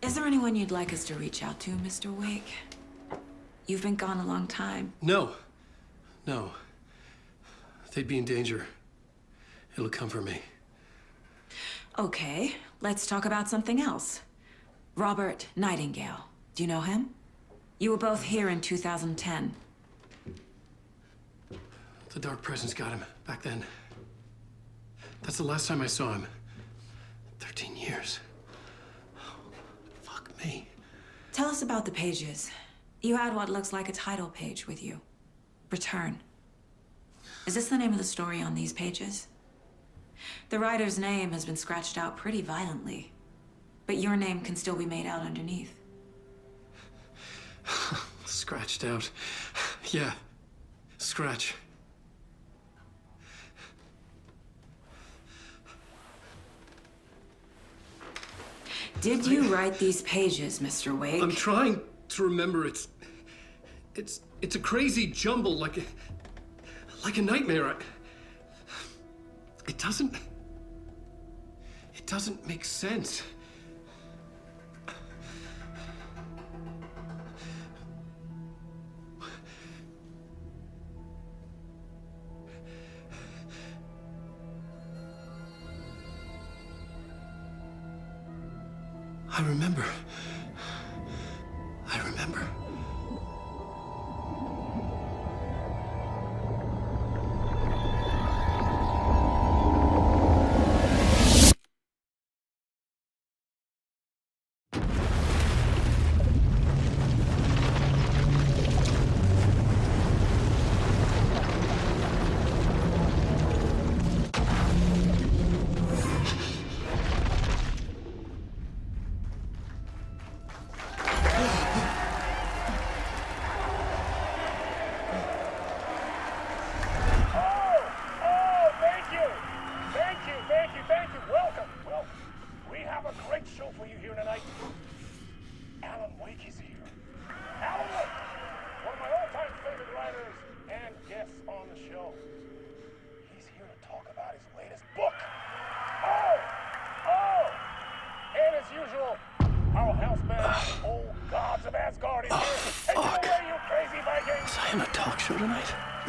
Is there anyone you'd like us to reach out to, Mr. Wake? You've been gone a long time. No. No. They'd be in danger. It'll come for me. Okay, let's talk about something else. Robert Nightingale. Do you know him? You were both here in 2010. The Dark Presence got him back then. That's the last time I saw him. 13 years. Oh, fuck me. Tell us about the pages. You had what looks like a title page with you. Return. Is this the name of the story on these pages? The writer's name has been scratched out pretty violently, but your name can still be made out underneath. Scratched out. Yeah. Scratch. Did you write these pages, Mr. Wake? I'm trying to remember. It's a crazy jumble, like a nightmare. It doesn't make sense. I remember.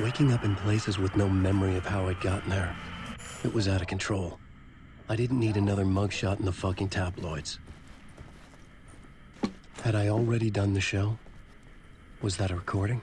Waking up in places with no memory of how I'd gotten there. It was out of control. I didn't need another mugshot in the fucking tabloids. Had I already done the show? Was that a recording?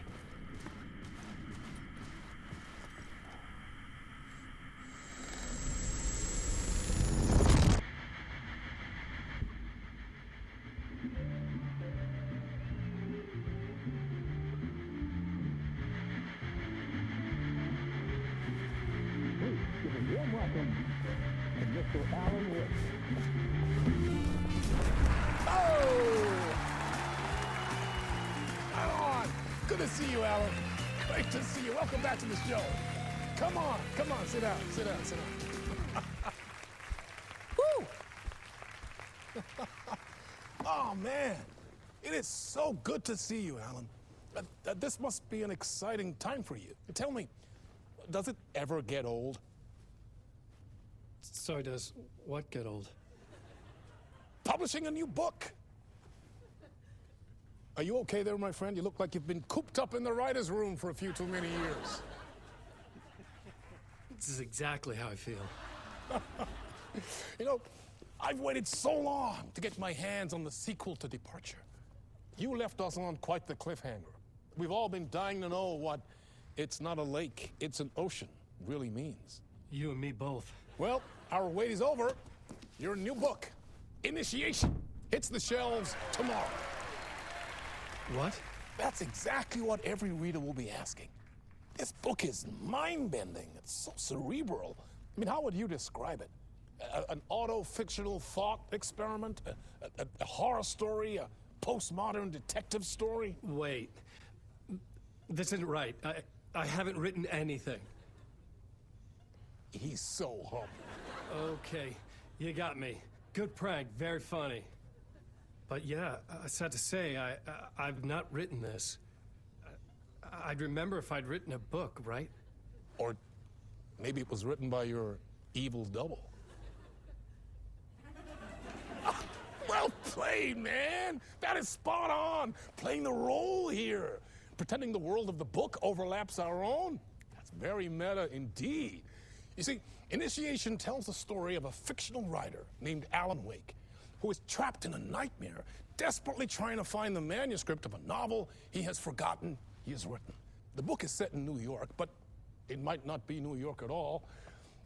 Good to see you, Alan. Great to see you. Welcome back to the show. Come on, sit down. Woo! Oh, man. It is so good to see you, Alan. This must be an exciting time for you. Tell me, does it ever get old? Sorry, does what get old? Publishing a new book. Are you okay there, my friend? You look like you've been cooped up in the writer's room for a few too many years. This is exactly how I feel. You know, I've waited so long to get my hands on the sequel to Departure. You left us on quite the cliffhanger. We've all been dying to know what "it's not a lake, it's an ocean" really means. You and me both. Well, our wait is over. Your new book, Initiation, hits the shelves tomorrow. What? That's exactly what every reader will be asking. This book is mind-bending. It's so cerebral. I mean, how would you describe it? An auto-fictional thought experiment? A horror story? A postmodern detective story? Wait. This isn't right. I haven't written anything. He's so humble. Okay, you got me. Good prank, very funny. But yeah, sad to say, I've not written this. I'd remember if I'd written a book, right? Or maybe it was written by your evil double. Well, Well played, man. That is spot on. Playing the role here. Pretending the world of the book overlaps our own. That's very meta indeed. You see, Initiation tells the story of a fictional writer named Alan Wake, who is trapped in a nightmare, desperately trying to find the manuscript of a novel he has forgotten he has written. The book is set in New York, but it might not be New York at all.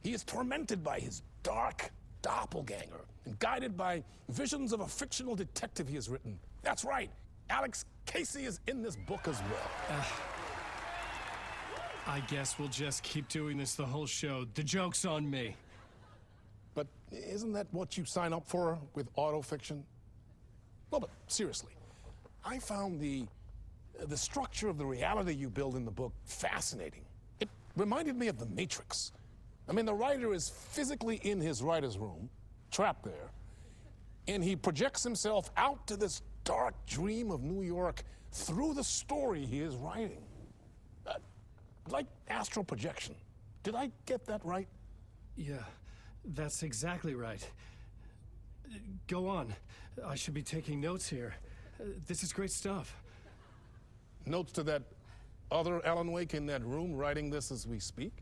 He is tormented by his dark doppelganger and guided by visions of a fictional detective he has written. That's right, Alex Casey is in this book as well. I guess we'll just keep doing this the whole show. The joke's on me. But isn't that what you sign up for with autofiction? Well, but seriously, I found the structure of the reality you build in the book fascinating. It reminded me of The Matrix. I mean, the writer is physically in his writer's room, trapped there, and he projects himself out to this dark dream of New York through the story he is writing. Like astral projection. Did I get that right? Yeah, that's exactly right. Go on. I should be taking notes here. This is great stuff. Notes to that other Alan Wake in that room writing this as we speak?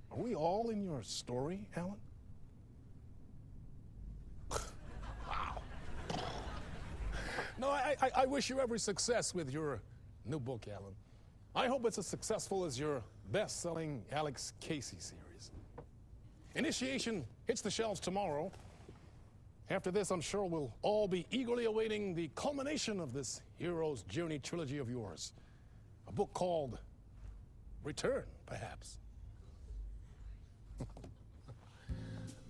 Are we all in your story, Alan? Wow. No, I wish you every success with your new book, Alan. I hope it's as successful as your best-selling Alex Casey series. Initiation hits the shelves tomorrow. After this, I'm sure we'll all be eagerly awaiting the culmination of this hero's journey trilogy of yours. A book called Return, perhaps.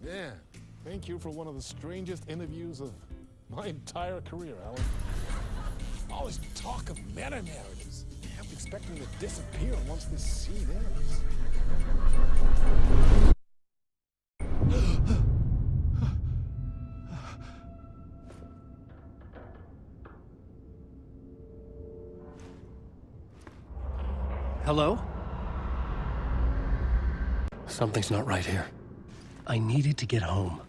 Yeah, thank you for one of the strangest interviews of my entire career, Alan. All this talk of meta-narratives. I'm expecting to disappear once this scene ends. Hello? Something's not right here. I needed to get home.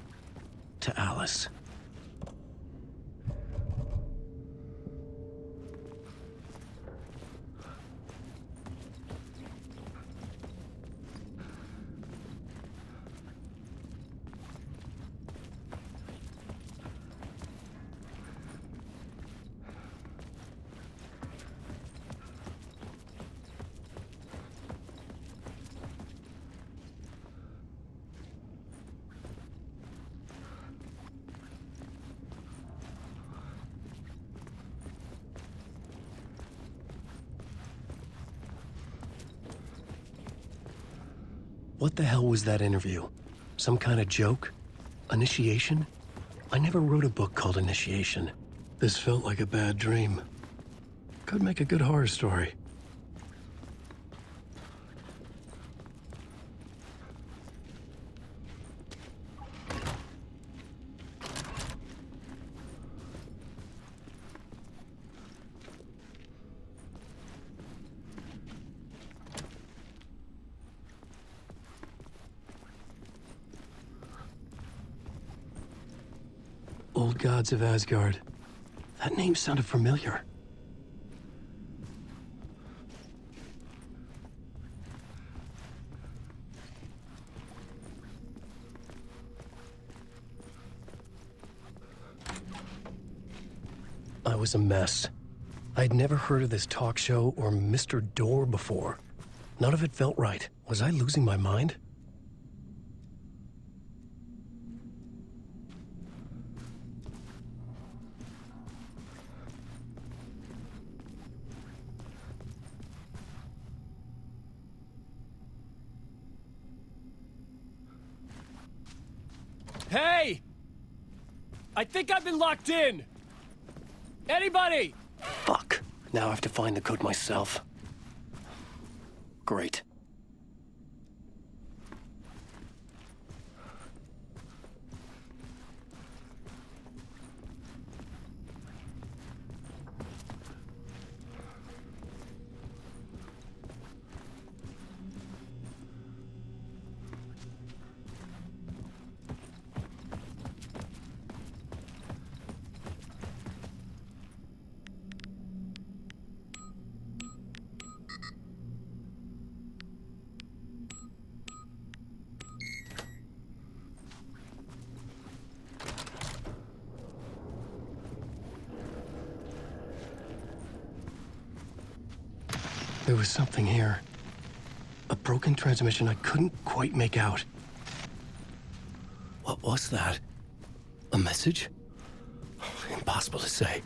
To Alice. What the hell was that interview? Some kind of joke? Initiation? I never wrote a book called Initiation. This felt like a bad dream. Could make a good horror story. Old Gods of Asgard. That name sounded familiar. I was a mess. I'd never heard of this talk show or Mr. Door before. None of it felt right. Was I losing my mind? Hey! I think I've been locked in! Anybody? Fuck. Now I have to find the code myself. Great. There was something here. A broken transmission I couldn't quite make out. What was that? A message? Impossible to say.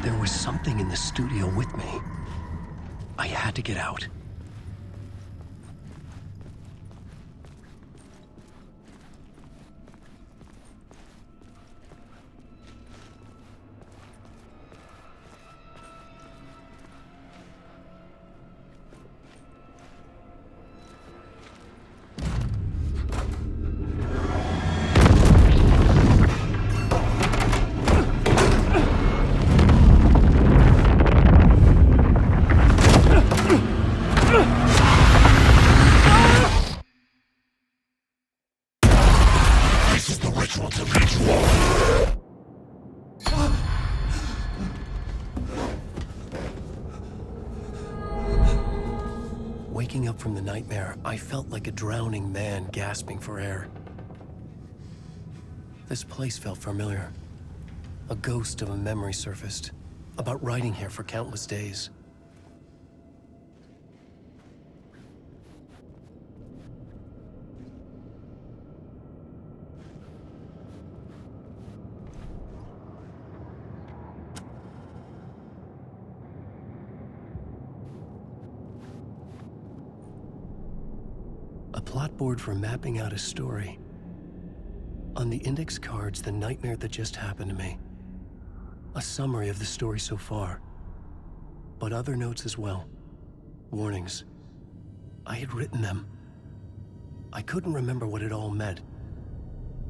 There was something in the studio with me. I had to get out. Waking up from the nightmare, I felt like a drowning man gasping for air. This place felt familiar. A ghost of a memory surfaced, about riding here for countless days. A plot board for mapping out a story. On the index cards, the nightmare that just happened to me. A summary of the story so far. But other notes as well. Warnings. I had written them. I couldn't remember what it all meant.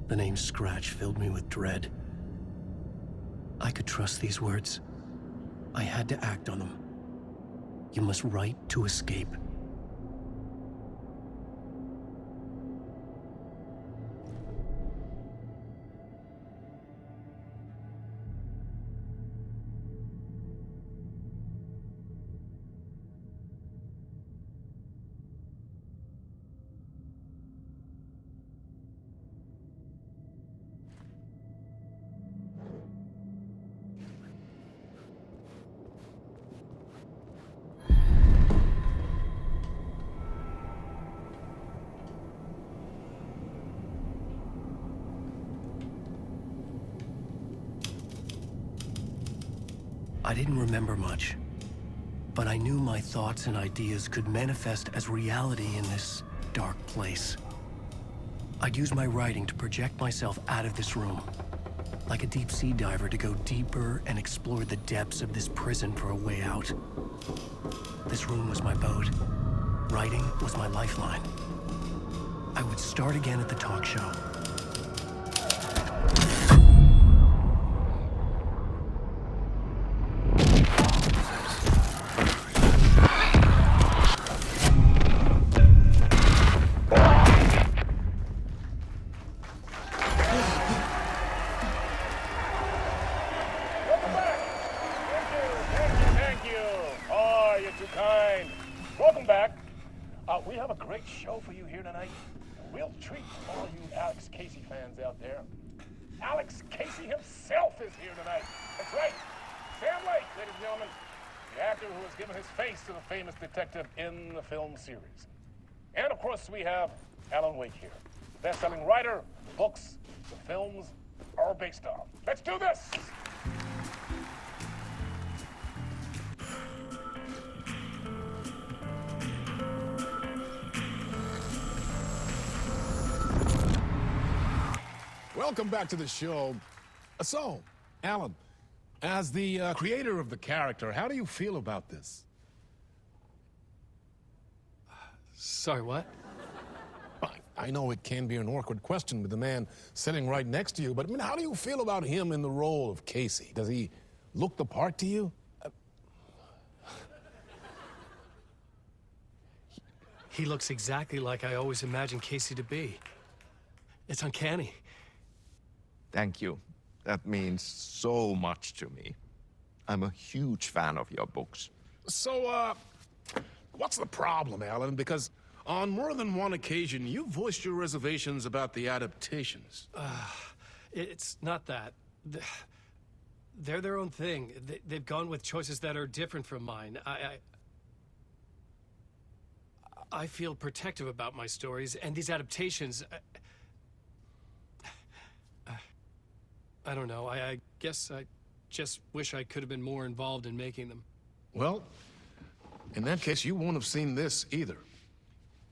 The name Scratch filled me with dread. I could trust these words. I had to act on them. You must write to escape. I didn't remember much, but I knew my thoughts and ideas could manifest as reality in this dark place. I'd use my writing to project myself out of this room, like a deep-sea diver to go deeper and explore the depths of this prison for a way out. This room was my boat. Writing was my lifeline. I would start again at the talk show. We have a great show for you here tonight. A real treat for all you Alex Casey fans out there. Alex Casey himself is here tonight. That's right. Sam Lake, ladies and gentlemen. The actor who has given his face to the famous detective in the film series. And of course, we have Alan Wake here. The best-selling writer, the books, the films are based on. Let's do this! Welcome back to the show. So, Alan, as the creator of the character, how do you feel about this? Sorry, what? I know it can be an awkward question with the man sitting right next to you, but I mean, how do you feel about him in the role of Casey? Does he look the part to you? He looks exactly like I always imagined Casey to be. It's uncanny. Thank you. That means so much to me. I'm a huge fan of your books. So, what's the problem, Alan? Because on more than one occasion, you voiced your reservations about the adaptations. It's not that. They're their own thing. They've gone with choices that are different from mine. I feel protective about my stories, and these adaptations... I don't know. I guess I just wish I could have been more involved in making them. Well, in that case, you won't have seen this either.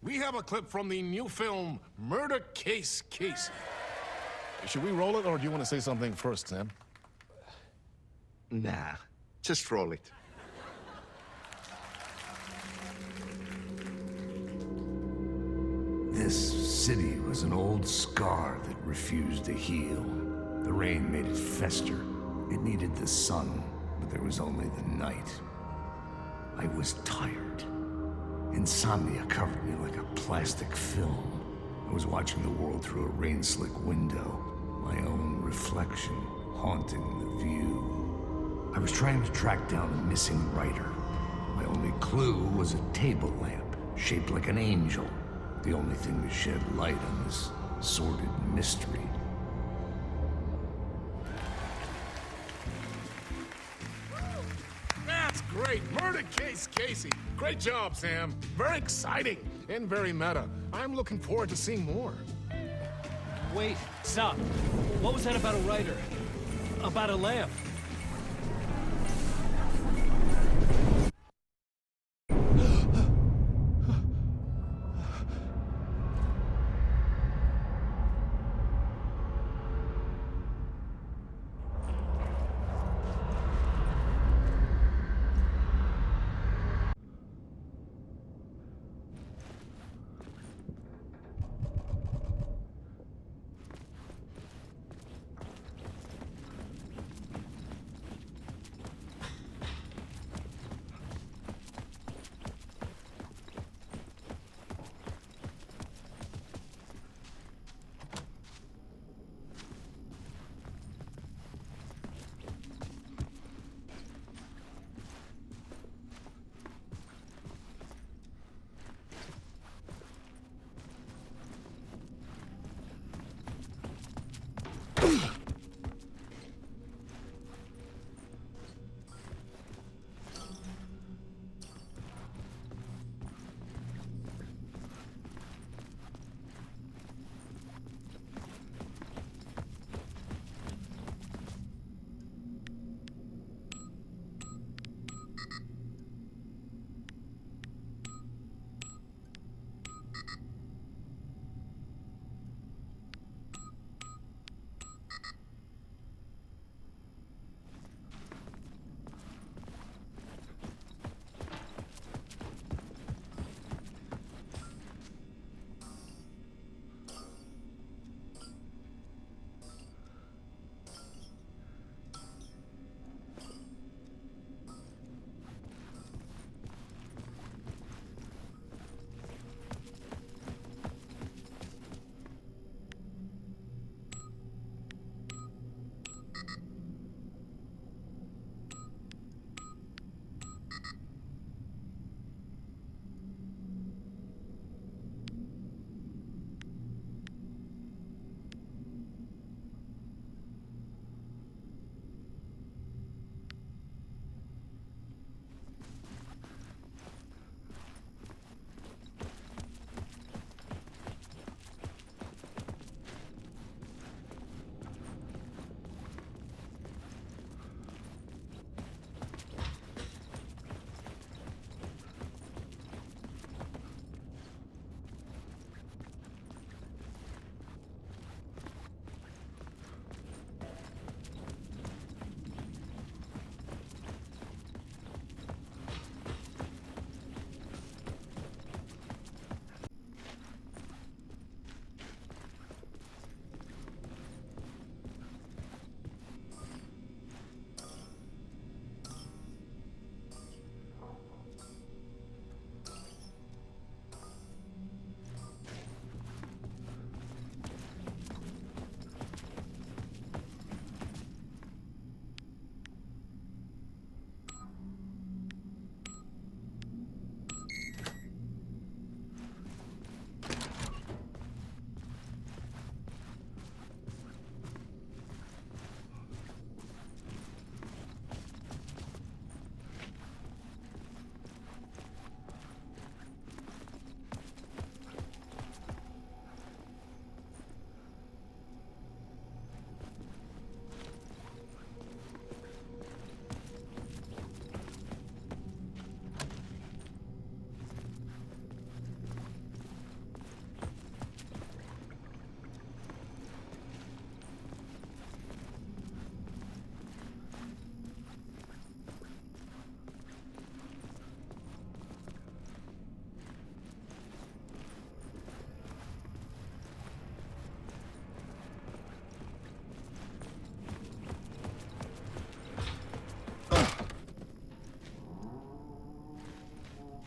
We have a clip from the new film, Murder Case Casey. Should we roll it, or do you want to say something first, Sam? Nah, just roll it. This city was an old scar that refused to heal. The rain made it fester. It needed the sun, but there was only the night. I was tired. Insomnia covered me like a plastic film. I was watching the world through a rain-slick window, my own reflection haunting the view. I was trying to track down a missing writer. My only clue was a table lamp, shaped like an angel. The only thing to shed light on this sordid mystery. That's great! Murder Case Casey! Great job, Sam. Very exciting and very meta. I'm looking forward to seeing more. Wait, stop. What was that about a writer? About a lamp?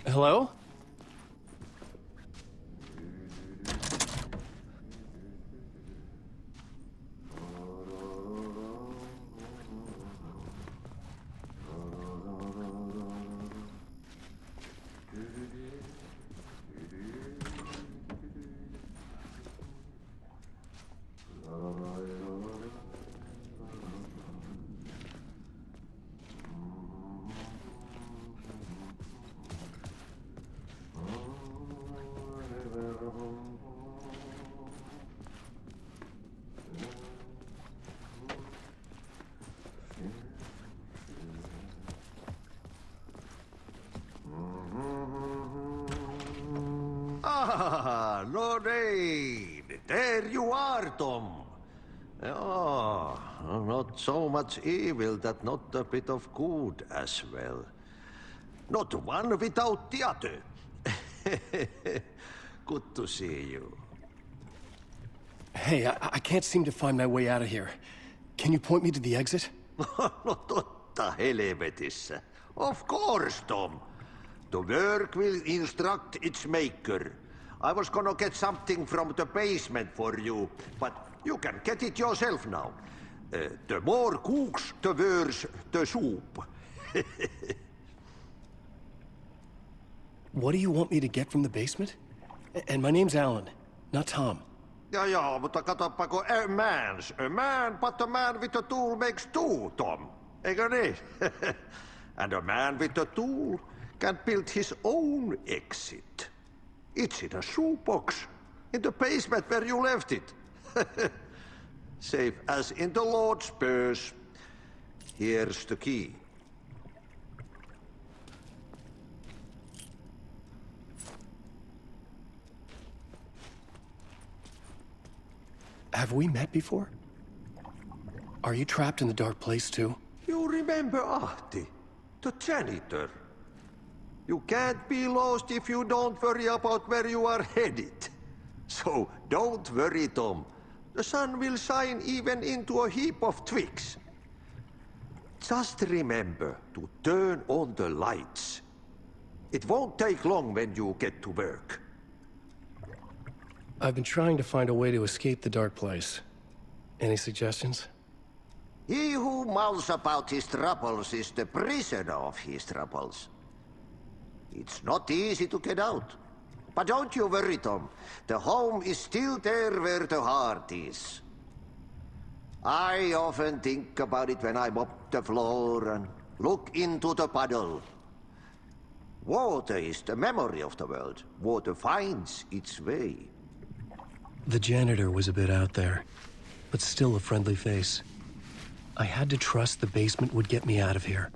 Hello? Ah, Lorraine! There you are, Tom. Oh, not so much evil that not a bit of good as well. Not one without the other. Good to see you. Hey, I can't seem to find my way out of here. Can you point me to the exit? No totta helvetissä. Of course, Tom. The work will instruct its maker. I was gonna get something from the basement for you, but you can get it yourself now. The more cooks, the worse the soup. What do you want me to get from the basement? And my name's Alan, not Tom. Ja, mutta katoppa, kun a man, but a man with a tool makes two, Tom. Eikö niin? And a man with a tool can build his own exit. It's in a shoebox, in the basement where you left it. Safe as in the Lord's purse. Here's the key. Have we met before? Are you trapped in the dark place too? You remember Ahti, the janitor. You can't be lost if you don't worry about where you are headed. So don't worry, Tom. The sun will shine even into a heap of twigs. Just remember to turn on the lights. It won't take long when you get to work. I've been trying to find a way to escape the dark place. Any suggestions? He who mouths about his troubles is the prisoner of his troubles. It's not easy to get out. But don't you worry, Tom. The home is still there where the heart is. I often think about it when I mop the floor and look into the puddle. Water is the memory of the world. Water finds its way. The janitor was a bit out there, but still a friendly face. I had to trust the basement would get me out of here.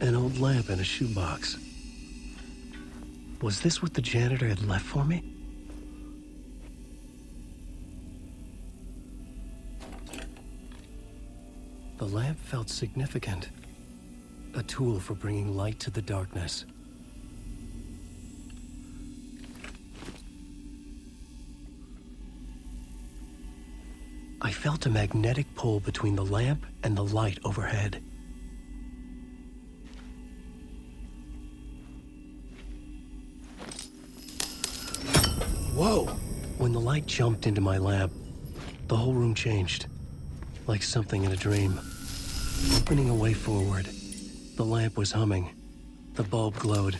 An old lamp in a shoebox. Was this what the janitor had left for me? The lamp felt significant. A tool for bringing light to the darkness. I felt a magnetic pull between the lamp and the light overhead. Whoa! When the light jumped into my lamp, the whole room changed, like something in a dream. Opening a way forward, the lamp was humming. The bulb glowed.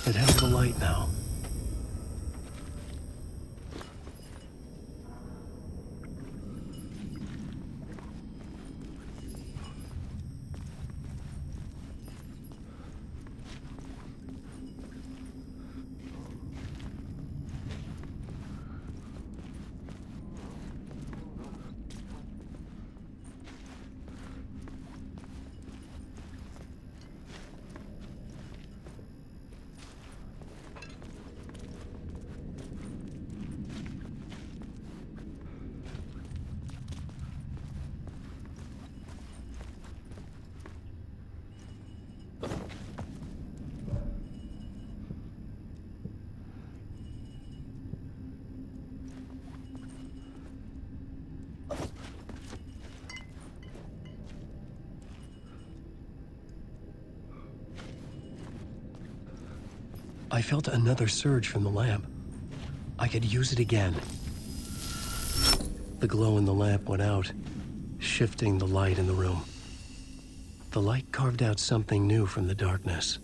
It held the light now. I felt another surge from the lamp. I could use it again. The glow in the lamp went out, shifting the light in the room. The light carved out something new from the darkness.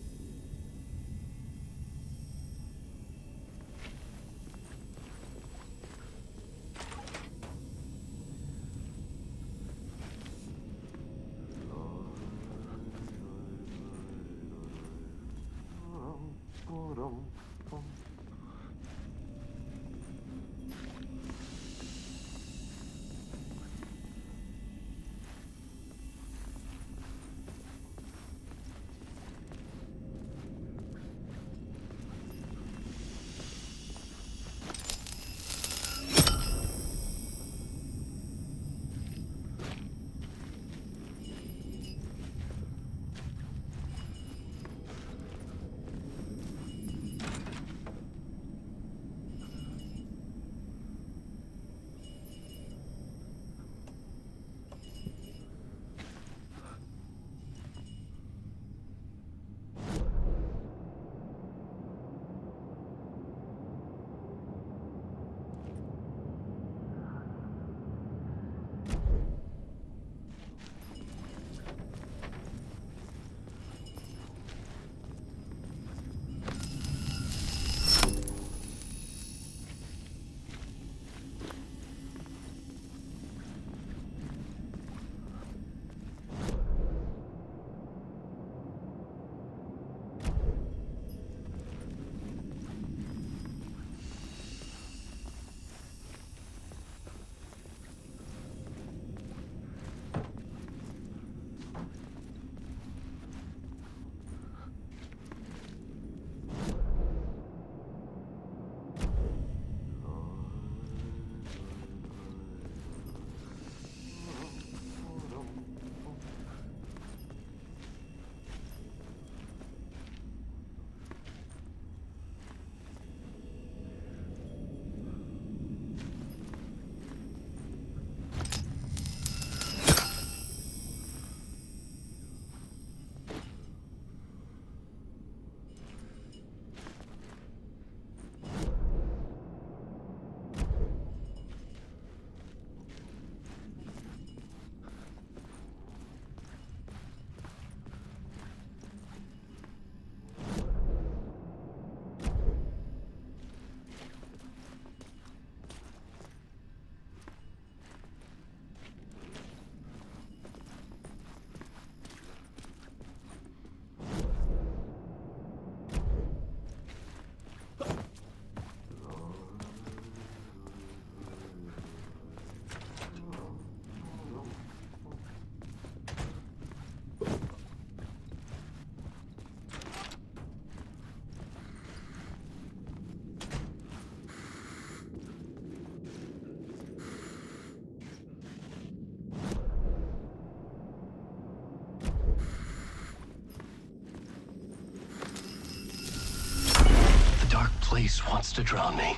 place wants to drown me.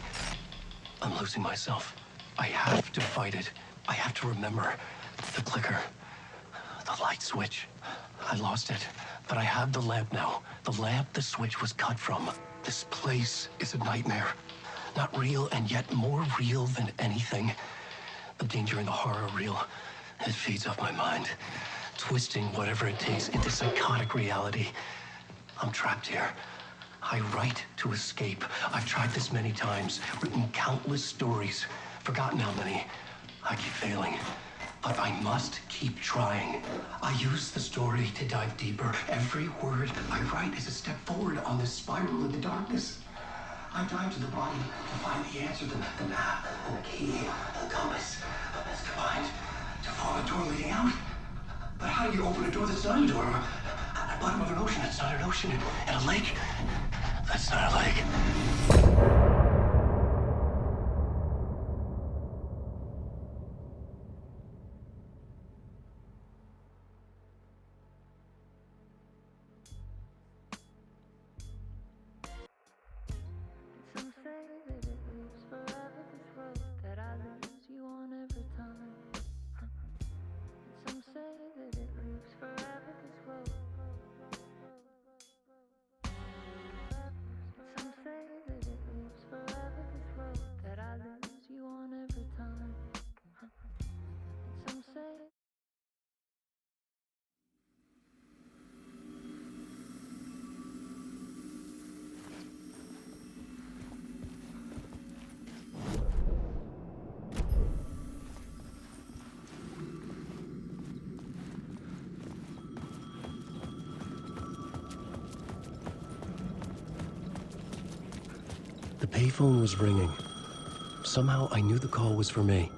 I'm losing myself. I have to fight it. I have to remember. The clicker. The light switch. I lost it. But I have the lamp now. The lamp the switch was cut from. This place is a nightmare. Not real, and yet more real than anything. The danger in the horror reel. It feeds off my mind. Twisting whatever it takes into psychotic reality. I'm trapped here. I write to escape. I've tried this many times, written countless stories, forgotten how many. I keep failing, but I must keep trying. I use the story to dive deeper. Every word I write is a step forward on this spiral into darkness. I dive to the bottom to find the answer, the map, and the key, the compass. It's combined to form a door leading out. But how do you open a door that's not a door? At the bottom of an ocean, that's not an ocean. And a lake, that's not a lake. Some say that it lives forever, this road that I lose you on every time. Some say that it lives forever, this road. Some say that it lives forever, this road that I lose you on every time. Some say. The payphone was ringing. Somehow I knew the call was for me.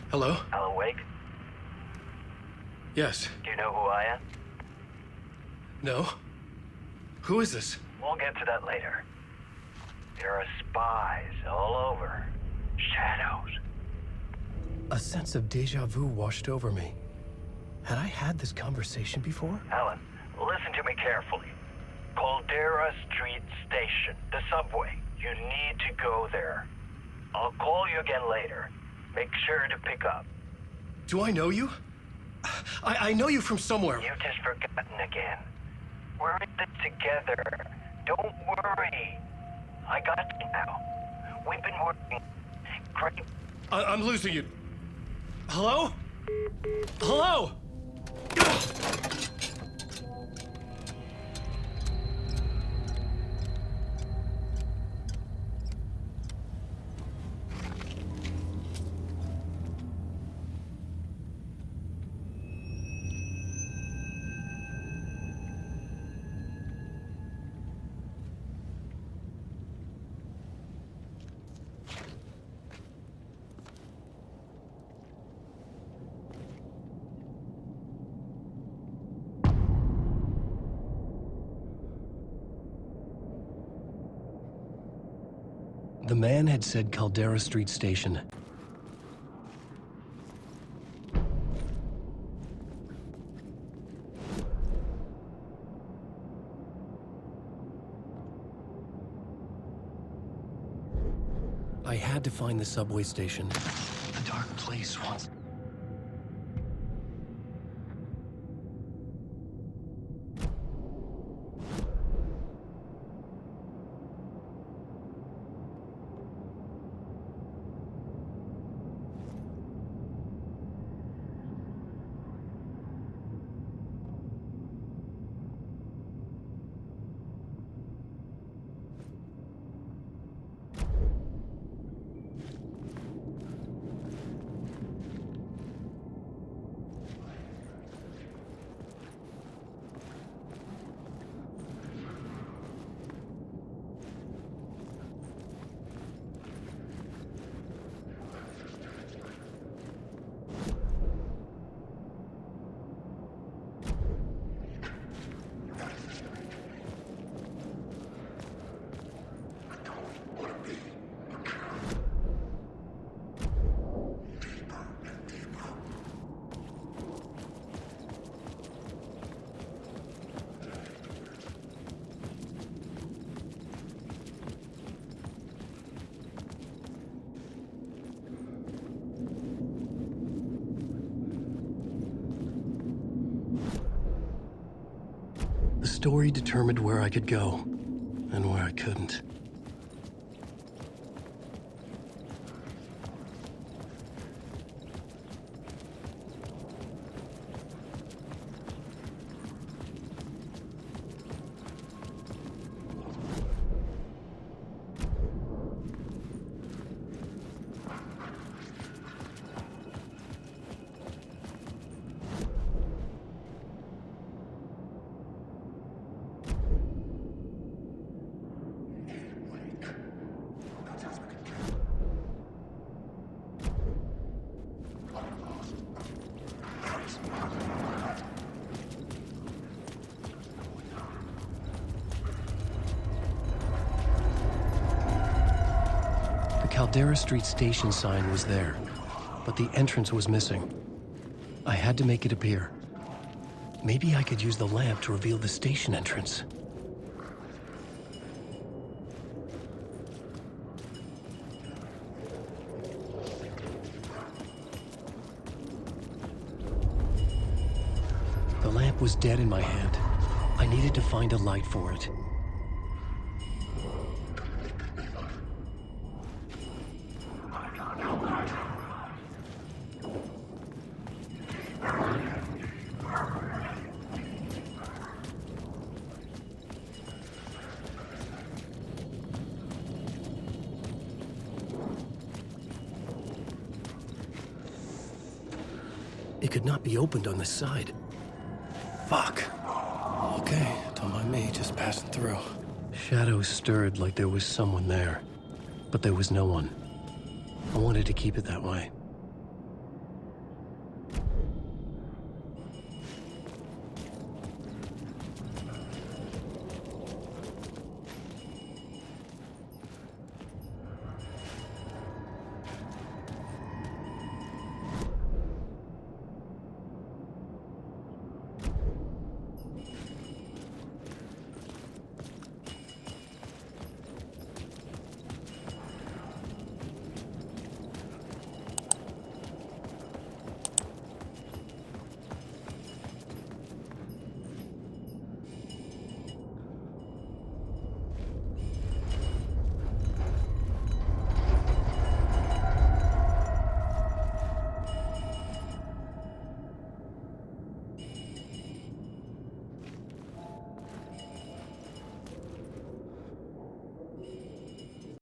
Hello? Alan Wake? Yes. Do you know who I am? No? Who is this? We'll get to that later. There are spies all over. Shadows. A sense of deja vu washed over me. Had I had this conversation before? Alan, listen to me carefully. Caldera Street Station, the subway. You need to go there. I'll call you again later. Make sure to pick up. Do I know you? I know you from somewhere. You've just forgotten again. We're in this together. Don't worry. I got you now. We've been working great. I'm losing you. Hello? Hello? The man had said Caldera Street Station. I had to find the subway station. The dark place wants... The story determined where I could go, and where I couldn't. Caldera Street station sign was there, but the entrance was missing. I had to make it appear. Maybe I could use the lamp to reveal the station entrance. The lamp was dead in my hand. I needed to find a light for it. It could not be opened on this side. Fuck. Okay, don't mind me, just passing through. Shadows stirred like there was someone there, but there was no one. I wanted to keep it that way.